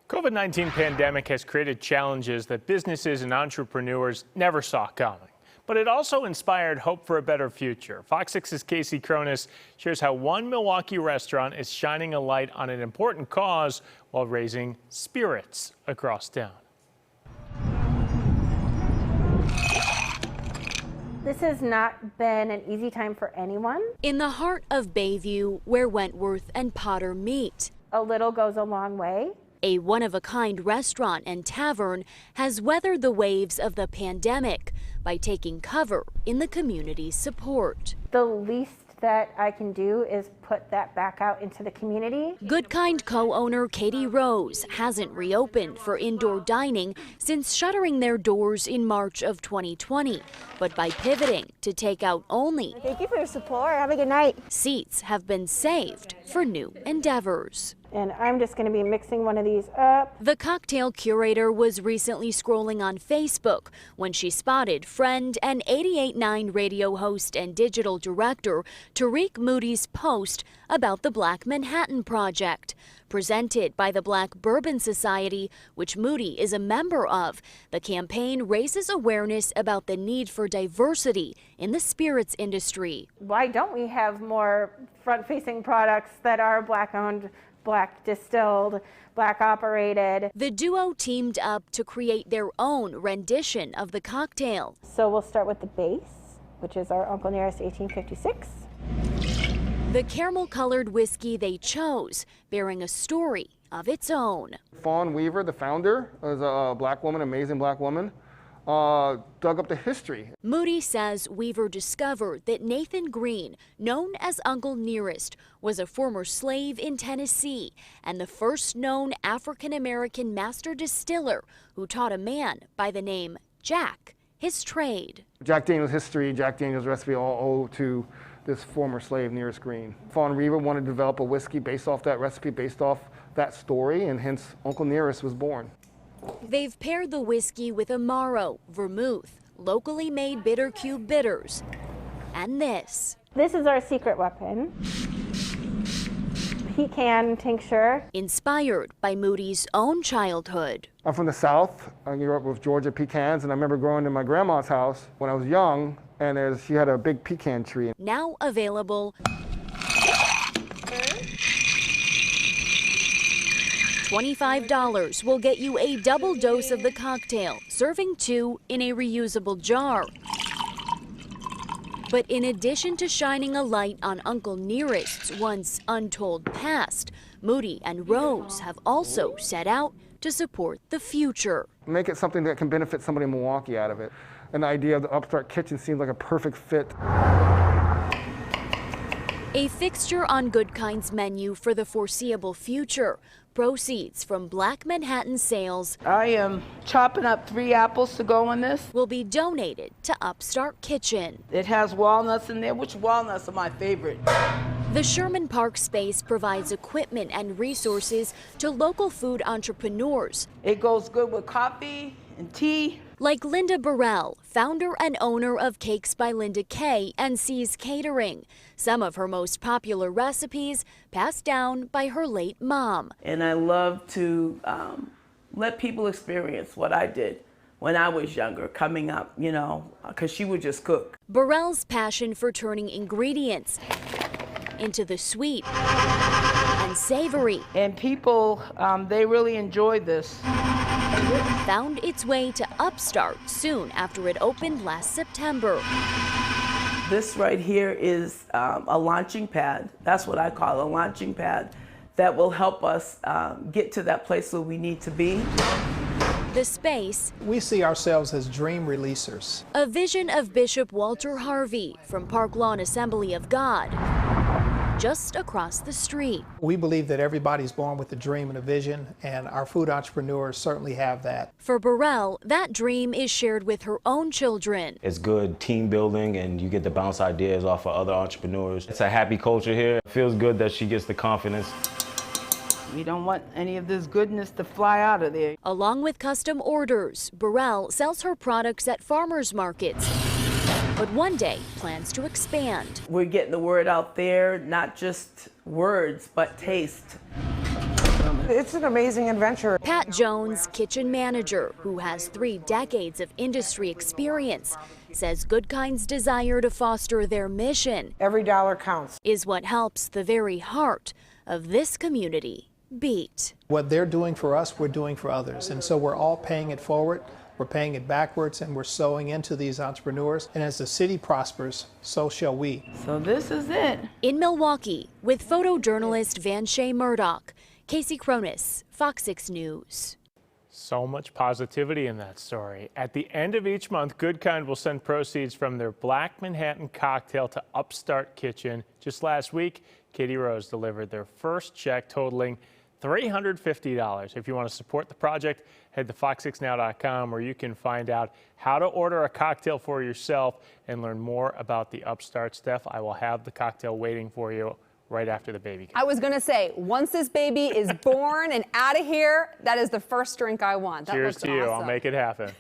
COVID-19 pandemic has created challenges that businesses and entrepreneurs never saw coming. But it also inspired hope for a better future. Fox 6's Casey Cronus shares how one Milwaukee restaurant is shining a light on an important cause while raising spirits across town. This has not been an easy time for anyone. In the heart of Bayview, where Wentworth and Potter meet, A little goes a long way. a one-of-a-kind restaurant and tavern has weathered the waves of the pandemic by taking cover in the community's support. The least that I can do is put that back out into the community. Goodkind co-owner Katie Rose hasn't reopened for indoor dining since shuttering their doors in March of 2020. But by pivoting to takeout only, Thank you for your support. Have a good night. seats have been saved for new endeavors. And I'm just going to be mixing one of these up. The cocktail curator was recently scrolling on Facebook when she spotted friend and 88.9 radio host and digital director Tariq Moody's post about the Black Manhattan Project. Presented by the Black Bourbon Society, which Moody is a member of, the campaign raises awareness about the need for diversity in the spirits industry. Why don't we have more front-facing products that are Black-owned, Black distilled, Black operated? The duo teamed up to create their own rendition of the cocktail. So we'll start with the base, which is our Uncle Nearest 1856. The caramel-colored whiskey they chose, bearing a story of its own. Fawn Weaver, the founder, was a black woman, amazing black woman, dug up the history. Moody says Weaver discovered that Nathan Green, known as Uncle Nearest, was a former slave in Tennessee and the first known African-American master distiller who taught a man by the name Jack his trade. Jack Daniel's history, Jack Daniel's recipe all owe to this former slave Nearest Green. Fawn Weaver wanted to develop a whiskey based off that recipe, based off that story, and hence Uncle Nearest was born. They've paired the whiskey with Amaro, vermouth, locally made bitter cube bitters, and this. This is our secret weapon. Pecan tincture. Inspired by Moody's own childhood. I'm from the South. I grew up with Georgia pecans, and I remember growing in my grandma's house when I was young, and she had a big pecan tree. Now available $25 will get you a double dose of the cocktail, serving 2 in a reusable jar. But in addition to shining a light on Uncle Nearest's once untold past, Moody and Rose have also set out to support the future. Make it something that can benefit somebody in Milwaukee out of it. And the idea of the UpStart kitchen seemed like a perfect fit. A fixture on Goodkind's menu for the foreseeable future. Proceeds from Black Manhattan sales I am chopping up 3 apples to go in this. will be donated to UpStart Kitchen. It has walnuts in there, which walnuts are my favorite. The Sherman Park space provides equipment and resources to local food entrepreneurs. It goes good with coffee and tea. Like Linda Burrell, founder and owner of Cakes by Linda Kay and C's Catering. Some of her most popular recipes passed down by her late mom. And I love to let people experience what I did when I was younger, coming up, you know, because she would just cook. Burrell's passion for turning ingredients into the sweet and savory And people, they really enjoyed this. found its way to UpStart soon after it opened last September. This right here is a launching pad. That's what I call a launching pad that will help us get to that place where we need to be. The space, We see ourselves as dream releasers. a vision of Bishop Walter Harvey from Park Lawn Assembly of God, just across the street. We believe that everybody's born with a dream and a vision, and our food entrepreneurs certainly have that. For Burrell, that dream is shared with her own children. It's good team building, and you get to bounce ideas off of other entrepreneurs. It's a happy culture here. It feels good that she gets the confidence. We don't want any of this goodness to fly out of there. Along with custom orders, Burrell sells her products at farmers markets, but one day plans to expand. We're getting the word out there, not just words, but taste. Sherman. It's an amazing adventure. Pat Jones, kitchen manager, who has 3 decades of industry experience, says Goodkind's desire to foster their mission Every dollar counts. is what helps the very heart of this community beat. What they're doing for us, we're doing for others. And so we're all paying it forward, we're paying it backwards, and we're sowing into these entrepreneurs. And as the city prospers, so shall we. So this is it. In Milwaukee, with photojournalist Vanshay Murdoch, Casey Cronus, Fox 6 News. So much positivity in that story. At the end of each month, Goodkind will send proceeds from their Black Manhattan cocktail to UpStart Kitchen. Just last week, Katie Rose delivered their first check totaling $350. If you want to support the project, head to fox6now.com where you can find out how to order a cocktail for yourself and learn more about the UpStart stuff. I will have the cocktail waiting for you right after the baby comes. I was going to say, once this baby is born and out of here, that is the first drink I want. That Cheers looks to you. I'll awesome. make it happen.